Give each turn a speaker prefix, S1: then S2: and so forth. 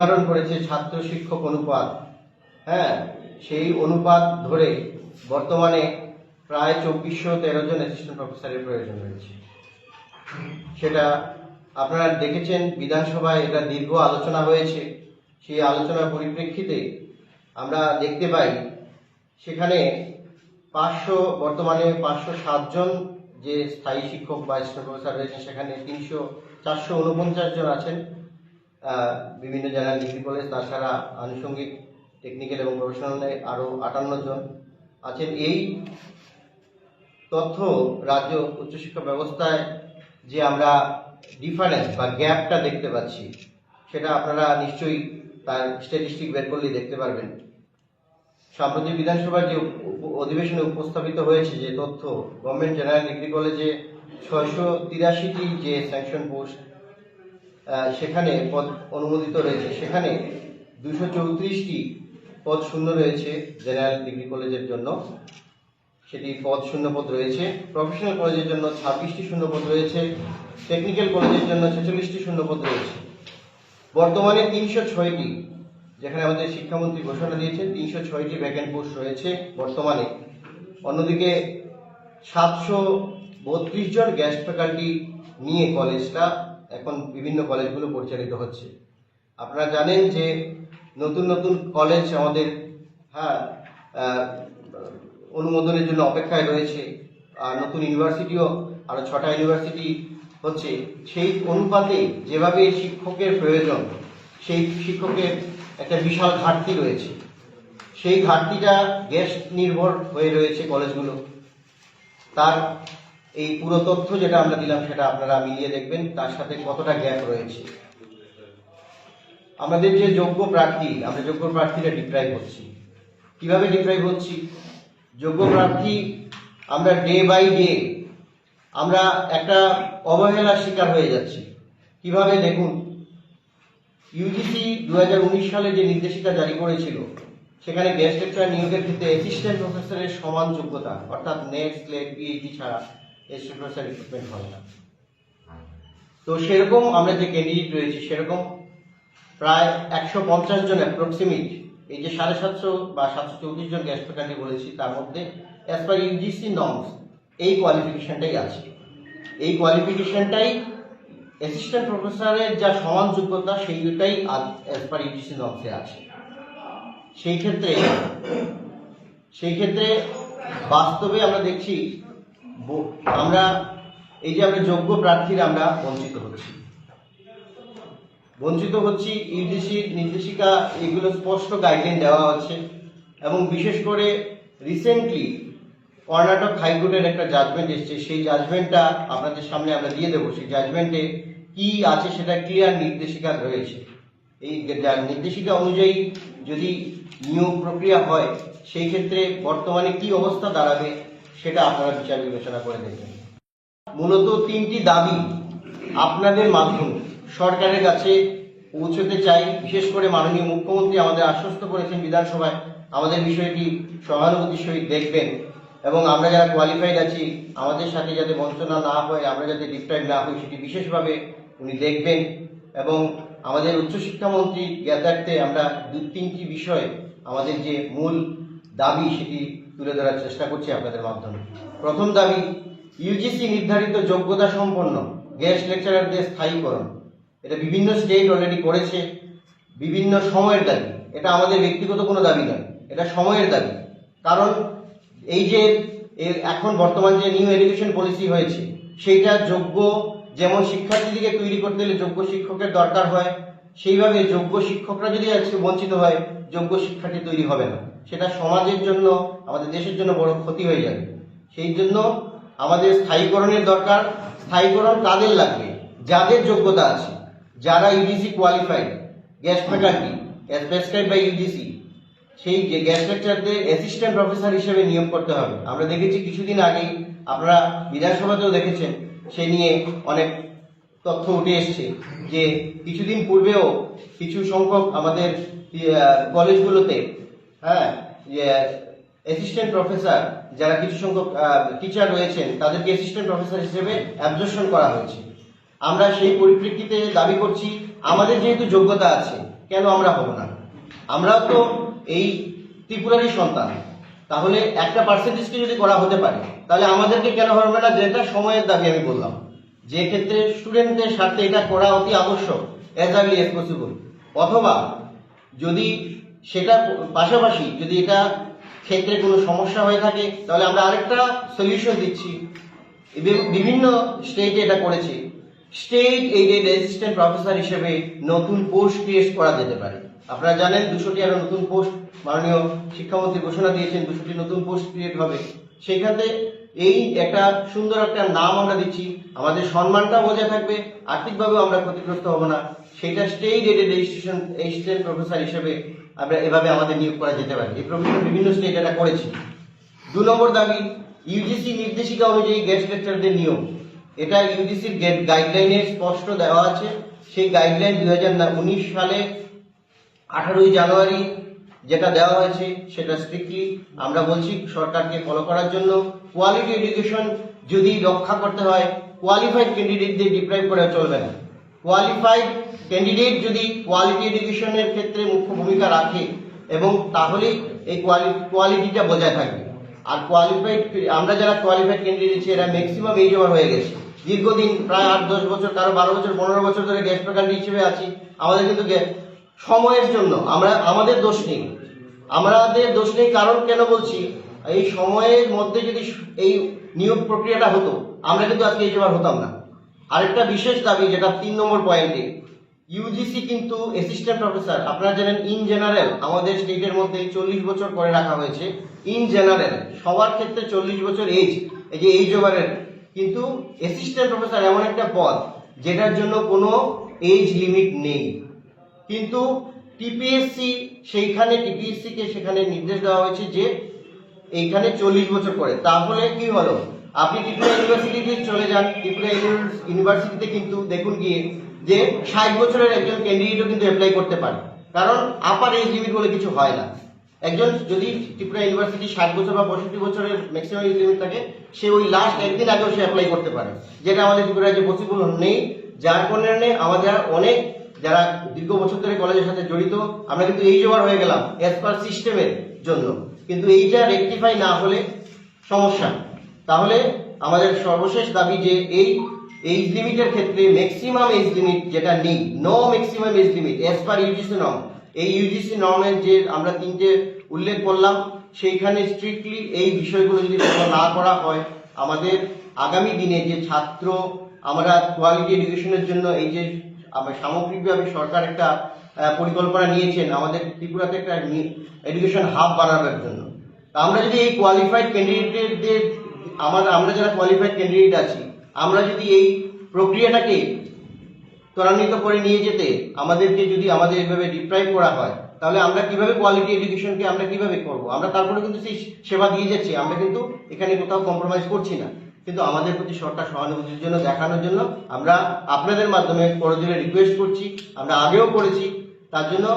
S1: নির্ধারণ করেছে ছাত্র শিক্ষক অনুপাত। হ্যাঁ, সেই অনুপাত ধরে বর্তমানে প্রায় 2413 জন অ্যাসিস্ট্যান্ট প্রফেসরের প্রয়োজন রয়েছে। সেটা আপনারা দেখেছেন, বিধানসভায় এটা দীর্ঘ আলোচনা হয়েছে। সেই আলোচনার পরিপ্রেক্ষিতে আমরা দেখতে পাই সেখানে বর্তমানে 507 জন যে স্থায়ী শিক্ষক বা অ্যাসিস্ট্যান্ট প্রফেসর রয়েছে, সেখানে 449 জন আছেন বিভিন্ন জেনারেল ডিগ্রি কলেজ, তাছাড়া আনুষঙ্গিক টেকনিক্যাল এবং প্রফেশনালে আরও 58 জন আছেন। এই তথ্য রাজ্য উচ্চশিক্ষা ব্যবস্থায় যে আমরা ডিফারেন্স বা গ্যাপটা দেখতে পাচ্ছি, সেটা আপনারা নিশ্চয়ই তার স্ট্যাটিস্টিক বের করলেই দেখতে পারবেন। সাম্প্রতিক বিধানসভার যে অধিবেশনে উপস্থাপিত হয়েছে যে তথ্য, গভর্নমেন্ট জেনারেল ডিগ্রি কলেজে 683টি যে স্যাংশন পোস্ট সেখানে পদ অনুমোদিত রয়েছে, সেখানে 234টি পদ শূন্য রয়েছে জেনারেল ডিগ্রি কলেজের জন্য, সেটি পদ শূন্য পদ রয়েছে। প্রফেশনাল কলেজের জন্য 26টি শূন্য পদ রয়েছে, টেকনিক্যাল কলেজের জন্য 46টি শূন্য পদ রয়েছে। বর্তমানে 306টি, যেখানে আমাদের শিক্ষামন্ত্রী ঘোষণা দিয়েছেন 306টি ভ্যাকেন্ট পোস্ট রয়েছে বর্তমানে। অন্যদিকে 732 জন গেস্ট ফ্যাকাল্টি নিয়ে কলেজটা এখন বিভিন্ন কলেজগুলো পরিচালিত হচ্ছে। আপনারা জানেন যে নতুন নতুন কলেজ আমাদের অনুমোদনের জন্য অপেক্ষায় রয়েছে, আর নতুন ইউনিভার্সিটিও আরও 6টা ইউনিভার্সিটি হচ্ছে। সেই অনুপাতে যেভাবে শিক্ষকের প্রয়োজন, সেই শিক্ষকের একটা বিশাল ঘাটতি রয়েছে। সেই ঘাটতিটা গেস্ট নির্ভর হয়ে রয়েছে কলেজগুলো। তার এই পুরো তথ্য যেটা আমরা দিলাম, সেটা আপনারা মিলিয়ে দেখবেন তার সাথে কতটা গ্যাপ রয়েছে। আমাদের যে যোগ্য প্রার্থী, আমরা যোগ্য প্রার্থীরা ডিপ্রাইভ হচ্ছি। কিভাবে ডিপ্রাইভ হচ্ছি? যোগ্য প্রার্থী আমরা ডে বাই ডে আমরা একটা অবহেলার শিকার হয়ে যাচ্ছি। কিভাবে? দেখুন, ইউজিসি 2019 সালে যে নির্দেশিকা জারি করেছিল, সেখানে গেস্ট লেকচারার নিয়োগের ক্ষেত্রে অ্যাসিস্ট্যান্ট প্রফেসরের সমান যোগ্যতা, অর্থাৎ নেট, স্লেট, পিএইচডি ছাড়া অ্যাসিস্ট্যান্ট প্রফেসর রিক্রুটমেন্ট হয় না। তো সেরকম আমরা যে ক্যান্ডিডেট রয়েছি, সেরকম প্রায় 150 জন অ্যাপ্রক্সিমেট, এই যে 750 বা 734 জন গেস্ট ফ্যাকাল্টি বলেছি, তার মধ্যে অ্যাজ পার ইউজিসি নর্মস এই কোয়ালিফিকেশনটাই আছে। এই কোয়ালিফিকেশনটাই অ্যাসিস্ট্যান্ট প্রফেসরের যা সমান যোগ্যতা, সেইটাই অ্যাজ পার ইউজিসি নর্মসে আছে। সেই ক্ষেত্রে বাস্তবে আমরা দেখছি, আমরা এই যে আমরা যোগ্য প্রার্থীরা আমরা বঞ্চিত হচ্ছি। ইউজিসির নির্দেশিকা এগুলো স্পষ্ট গাইডলাইন দেওয়া হচ্ছে, এবং বিশেষ করে রিসেন্টলি কর্ণাটক হাইকোর্টের একটা জাজমেন্ট এসছে। সেই জাজমেন্টটা আপনাদের সামনে আমরা দিয়ে দেবো। সেই জাজমেন্টে কি আছে সেটা ক্লিয়ার নির্দেশিকা রয়েছে। এই নির্দেশিকা অনুযায়ী যদি নিয়োগ প্রক্রিয়া হয়, সেই ক্ষেত্রে বর্তমানে কি অবস্থা দাঁড়াবে সেটা আপনারা বিচার বিবেচনা করে দেখবেন। মূলত 3টি দাবি আপনাদের মাধ্যমে সরকারের কাছে পৌঁছতে চাই। বিশেষ করে মাননীয় মুখ্যমন্ত্রী আমাদের আশ্বস্ত করেছেন বিধানসভায়, আমাদের বিষয়টি সহানুভূতির সহিত দেখবেন, এবং আমরা যারা কোয়ালিফাইড আছি আমাদের সাথে যাতে বঞ্চনা না হয়, আমরা যাতে ডিপ্রাইভ না হই, সেটি বিশেষভাবে উনি দেখবেন। এবং আমাদের উচ্চশিক্ষামন্ত্রী জ্ঞাতার্থে আমরা 2-3টি বিষয়, আমাদের যে মূল দাবি, সেটি তুলে ধরার চেষ্টা করছি আপনাদের মাধ্যমে। প্রথম দাবি, ইউজিসি নির্ধারিত যোগ্যতা সম্পন্ন গেস্ট লেকচারারদের স্থায়ীকরণ। এটা বিভিন্ন স্টেট অলরেডি করেছে, বিভিন্ন সময়ের দাবি। এটা আমাদের ব্যক্তিগত কোনো দাবি নয়, এটা সময়ের দাবি। কারণ এই যে এখন বর্তমান যে নিউ এডুকেশন পলিসি হয়েছে, সেইটা যোগ্য, যেমন শিক্ষার্থীদেরকে তৈরি করতে হলে যোগ্য শিক্ষকের দরকার হয়, সেইভাবে যোগ্য শিক্ষকরা যদি আজকে বঞ্চিত হয়, যোগ্য শিক্ষার্থী তৈরি হবে না। সেটা সমাজের জন্য, আমাদের দেশের জন্য বড় ক্ষতি হয়ে যাবে। সেই জন্য আমাদের স্থায়ীকরণের দরকার। স্থায়ীকরণ কাদের লাগবে? যাদের যোগ্যতা আছে, যারা UGC qualified guest faculty as prescribed by UGC, সেই গেস্ট লেকচারদের অ্যাসিস্ট্যান্ট প্রফেসর হিসেবে নিয়োগ করতে হবে। আমরা দেখেছি কিছুদিন আগেই, আপনারা বিধানসভাতেও দেখেছেন, সে নিয়ে অনেক তথ্য উঠে এসছে যে কিছুদিন পূর্বেও কিছু সংখ্যক আমাদের কলেজগুলোতে অ্যাসিস্ট্যান্ট প্রফেসর, যারা কিছু সংখ্যক টিচার রয়েছেন, তাদেরকে অ্যাসিস্ট্যান্ট প্রফেসর হিসেবে অ্যাবজর্পশন করা হয়েছে। আমরা সেই পরিপ্রেক্ষিতে দাবি করছি, আমাদের যেহেতু যোগ্যতা আছে, কেন আমরা হব না? আমরাও তো এই ত্রিপুরারই সন্তান। তাহলে একটা পার্সেন্টেজকে যদি করা হতে পারে, তাহলে আমাদেরকে কেন হবে না? যেটা সময়ের দাবি আমি বললাম, যে ক্ষেত্রে স্টুডেন্টদের স্বার্থে এটা করা অতি আবশ্যক, অ্যাজ আর্লি অ্যাজ পসিবল। অথবা যদি সেটা পাশাপাশি যদি এটা ক্ষেত্রে কোনো সমস্যা হয়ে থাকে, তাহলে আমরা আরেকটা সলিউশন দিচ্ছি। বিভিন্ন স্টেটে এটা করেছে, স্টেট এইডেড অ্যাসিস্ট্যান্ট প্রফেসর হিসেবে নতুন পোস্ট ক্রিয়েট করা যেতে পারে। আপনারা জানেন 200টি আরো নতুন পোস্ট মাননীয় শিক্ষামন্ত্রী ঘোষণা দিয়েছেন, 200টি নতুন পোস্ট ক্রিয়েট হবে। সেইখানে এই একটা সুন্দর একটা নাম আমরা দিচ্ছি, আমাদের সম্মানটা বজায় থাকবে, আর্থিকভাবেও আমরা ক্ষতিগ্রস্ত হব না। সেটা স্টেট এইডেড অ্যাসিস্ট্যান্ট প্রফেসর হিসেবে আমরা এভাবে আমাদের নিয়োগ করা যেতে পারে। এই প্রফেসর বিভিন্ন স্টেট এটা করেছে। 2 নম্বর দাবি, ইউজিসি নির্দেশিকা অনুযায়ী গেস্ট লেকচারদের নিয়োগ। এটা ইউজিসির গাইডলাইনে স্পষ্ট দেওয়া আছে। সেই গাইডলাইন 2019 সালে 18ই জানুয়ারি যেটা দেওয়া হয়েছে, সেটা স্ট্রিক্টলি আমরা বলছি সরকারকে ফলো করার জন্য। কোয়ালিটি এডুকেশন যদি রক্ষা করতে হয়, কোয়ালিফাইড ক্যান্ডিডেটদের ডিপ্রাইভ করে চলবে না। কোয়ালিফাইড ক্যান্ডিডেট যদি কোয়ালিটি এডুকেশনের ক্ষেত্রে মুখ্য ভূমিকা রাখে, এবং তাহলেই এই কোয়ালিটিটা বজায় থাকবে। আর কোয়ালিফাইড, আমরা যারা কোয়ালিফাইড ক্যান্ডিডেট এরা ম্যাক্সিমাম এই জমা হয়ে গেছে, দীর্ঘদিন প্রায় 8-10 বছর, কারো 12 বছর 15 বছর ধরে গেস্ট ফ্যাকাল্টি হিসেবে আছি। আমাদের কিন্তু সময়ের জন্য আমাদের দোষ নেই, কারণ কেন বলছি, এই সময়ের মধ্যে যদি এই নিয়োগ প্রক্রিয়াটা হতো, আমরা কিন্তু আজকে এই জমা হতাম না। আরেকটা বিশেষ দাবি, যেটা 3 নম্বর পয়েন্টে, ইউজিসি কিন্তু অ্যাসিস্ট্যান্ট প্রফেসর, আপনারা জানেন ইন জেনারেল আমাদের স্টেটের মধ্যে 40 বছর করে রাখা হয়েছে। ইন জেনারেল সবার ক্ষেত্রে 40 বছর এজ, এই যে এইজ ওভারের। কিন্তু অ্যাসিস্ট্যান্ট প্রফেসর এমন একটা পদ যেটার জন্য কোনো এজ লিমিট নেই। কিন্তু টিপিএসসি কে সেখানে নির্দেশ দেওয়া হয়েছে যে এইখানে 40 বছর করে। তাহলে কি হলো, আপনি ত্রিপুরা ইউনিভার্সিটিতে চলে যান, ত্রিপুরা ইউনিভার্সিটিতে কিন্তু দেখুন গিয়ে যে 60 বছরের একজন ক্যান্ডিডেটও কিন্তু অ্যাপ্লাই করতে পারে, কারণ আপার এজ লিমিট বলে কিছু হয় না। একজন যদি ত্রিপুরা ইউনিভার্সিটি 60 বছর বা 65 বছরের ম্যাক্সিমাম এজ লিমিট থাকে, সে ওই লাস্ট একদিন আগেও সে অ্যাপ্লাই করতে পারে, যেটা আমাদের ত্রিপুরায় যে পসিবল নেই। যার কারণে আমাদের অনেক যারা দীর্ঘ বছর ধরে কলেজের সাথে জড়িত, আমরা কিন্তু এই জোয়ার হয়ে গেলাম অ্যাজ পার সিস্টেমের জন্য। কিন্তু এইটা রেকটিফাই না হলে সমস্যা। তাহলে আমাদের সর্বশেষ দাবি যে এই এজ লিমিটের ক্ষেত্রে ম্যাক্সিমাম এজ লিমিট যেটা নেই, no maximum age limit as per UGC norm. এই ইউজিসি নর্মের যে আমরা 3টে উল্লেখ করলাম, সেইখানে স্ট্রিক্টলি এই বিষয়গুলো যদি ফলো না করা হয়, আমাদের আগামী দিনে যে ছাত্র, আমরা কোয়ালিটি এডুকেশনের জন্য এই যে সামগ্রিকভাবে সরকার একটা পরিকল্পনা নিয়েছেন আমাদের ত্রিপুরাতে একটা এডুকেশন হাব বানানোর জন্য। আমরা যদি এই কোয়ালিফাইড ক্যান্ডিডেটদের, আমরা যারা কোয়ালিফাইড ক্যান্ডিডেট আছি, আমরা যদি এই প্রক্রিয়াটাকে ত্বরান্বিত করে নিয়ে যেতে আমাদেরকে যদি আমাদের এইভাবে ডিপ্রাইভ করা হয়, তাহলে আমরা কিভাবে কোয়ালিটি এডুকেশনকে আমরা কিভাবে করব? আমরা তারপরে কিন্তু সেই সেবা দিয়ে যাচ্ছি, আমরা কিন্তু এখানে কোথাও কম্প্রোমাইজ করছি না। কিন্তু আমাদের প্রতি সরকার সহানুভূতির জন্য, দেখানোর জন্য আমরা আপনাদের মাধ্যমে করজোরে রিকোয়েস্ট করছি, আমরা আগেও করেছি, তার জন্য